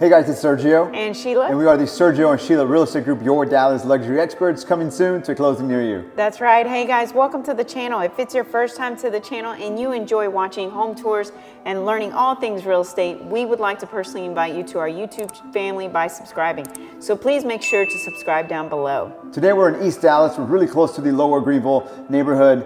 Hey guys, it's Sergio. And Sheila. And we are the Sergio and Sheila Real Estate Group, your Dallas luxury experts, coming soon to closing near you. That's right. Hey guys, welcome to the channel. If it's your first time to the channel and you enjoy watching home tours and learning all things real estate, we would like to personally invite you to our YouTube family by subscribing. So please make sure to subscribe down below. Today we're in East Dallas. We're really close to the Lower Greenville neighborhood,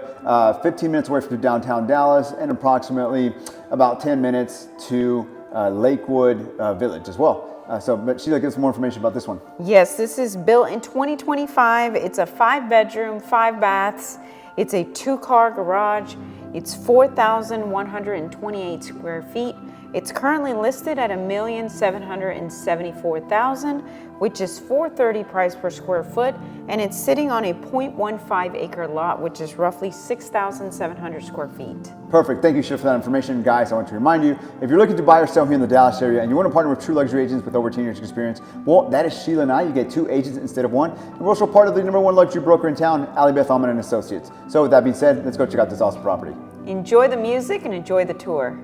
15 minutes away from downtown Dallas and approximately about 10 minutes to Lakewood Village as well. But Sheila, give us more information about this one. Yes, this is built in 2025. It's a 5-bedroom, 5 baths. It's a 2-car garage. It's 4,128 square feet. It's currently listed at $1,774,000, which is $430 price per square foot, and it's sitting on a 0.15 acre lot, which is roughly 6,700 square feet. Perfect. Thank you, Sheila, for that information. Guys, I want to remind you, if you're looking to buy or sell here in the Dallas area and you want to partner with true luxury agents with over 10 years experience, well, that is Sheila and I. You get 2 agents instead of 1. And we're also part of the #1 luxury broker in town, Ali Beth Alman and Associates. So with that being said, let's go check out this awesome property. Enjoy the music and enjoy the tour.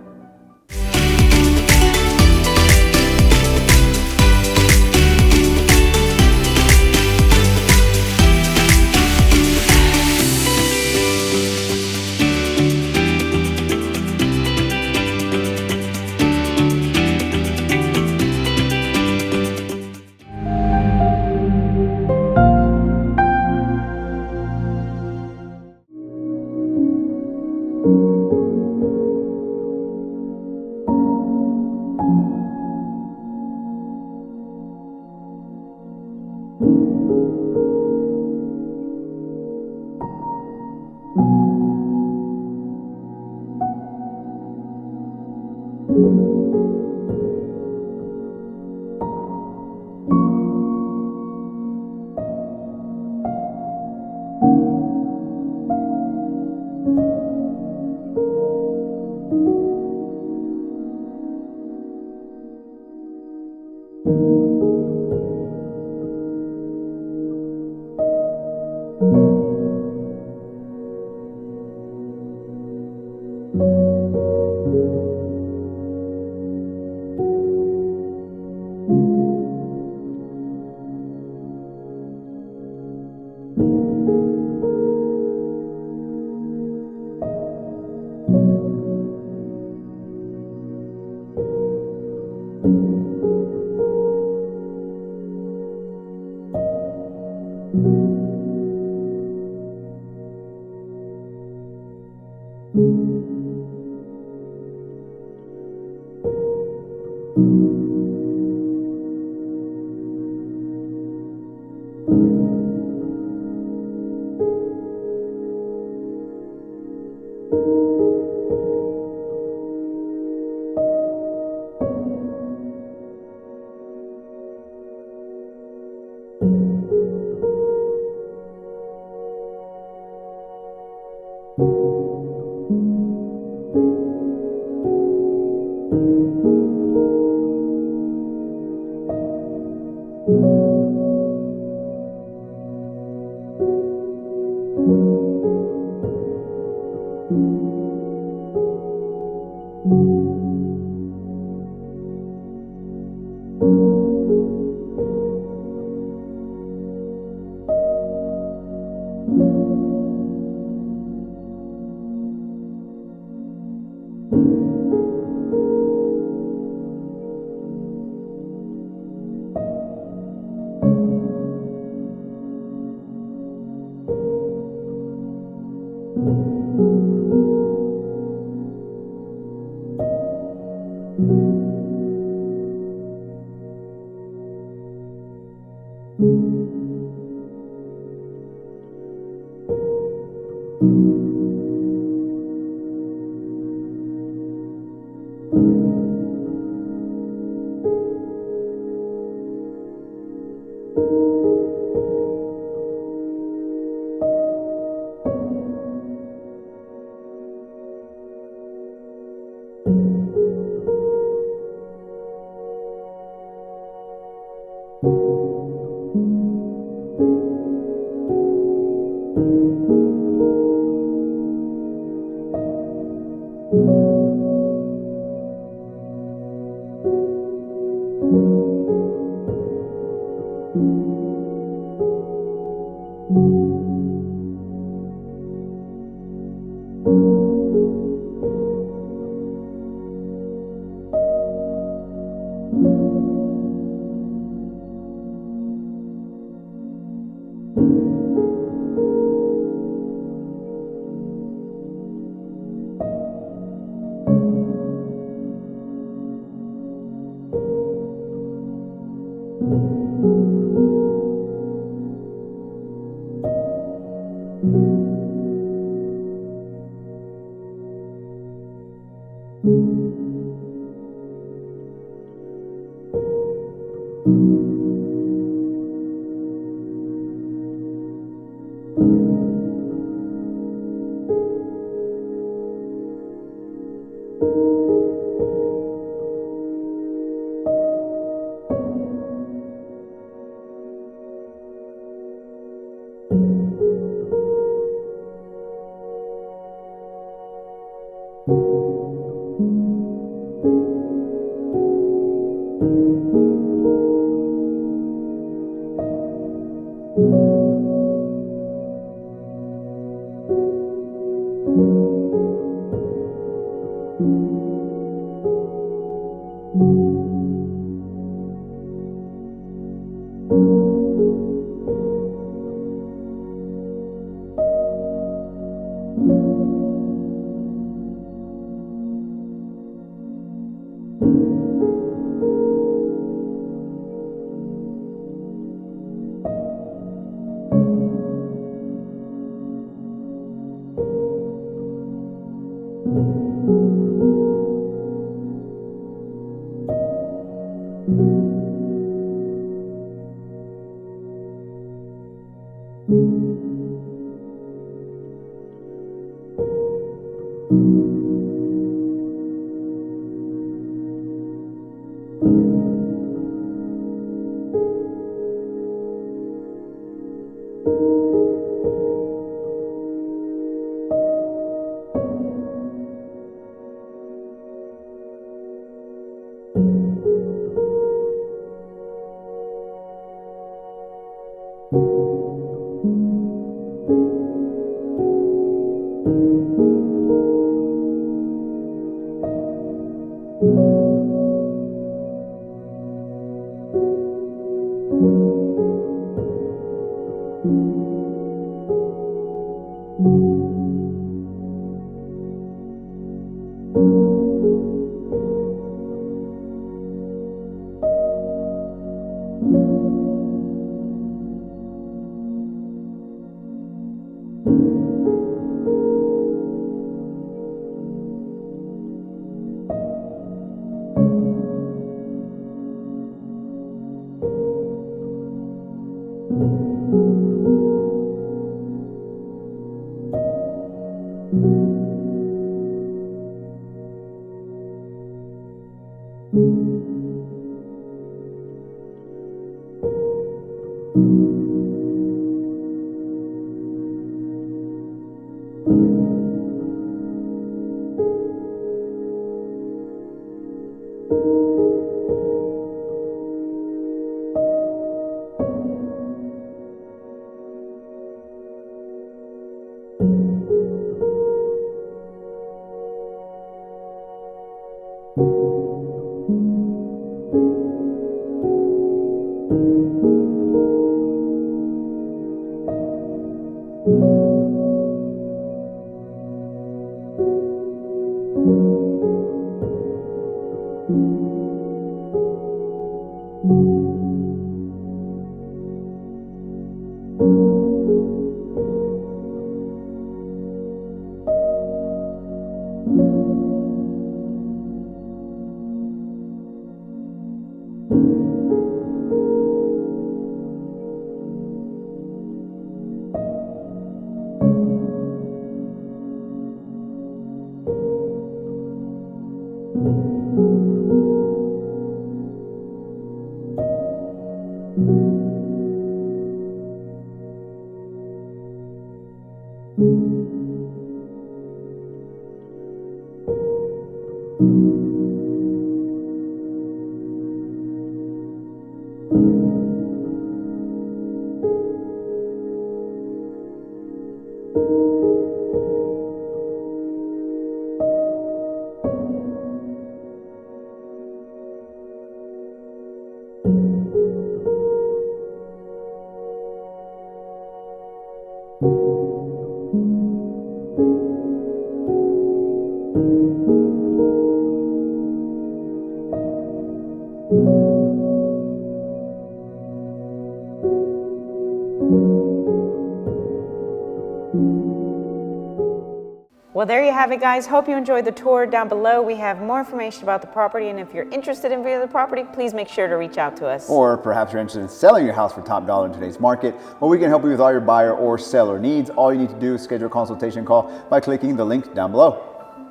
Well, there you have it, guys. Hope you enjoyed the tour. Down below, we have more information about the property, and if you're interested in viewing the property, please make sure to reach out to us. Or perhaps you're interested in selling your house for top dollar in today's market. Well, we can help you with all your buyer or seller needs. All you need to do is schedule a consultation call by clicking the link down below.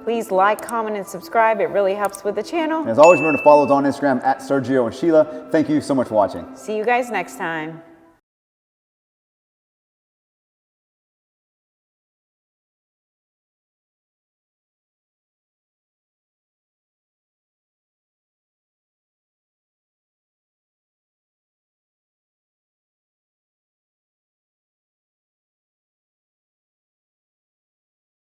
Please like, comment, and subscribe. It really helps with the channel. And as always, remember to follow us on Instagram at Sergio and Sheila. Thank you so much for watching. See you guys next time.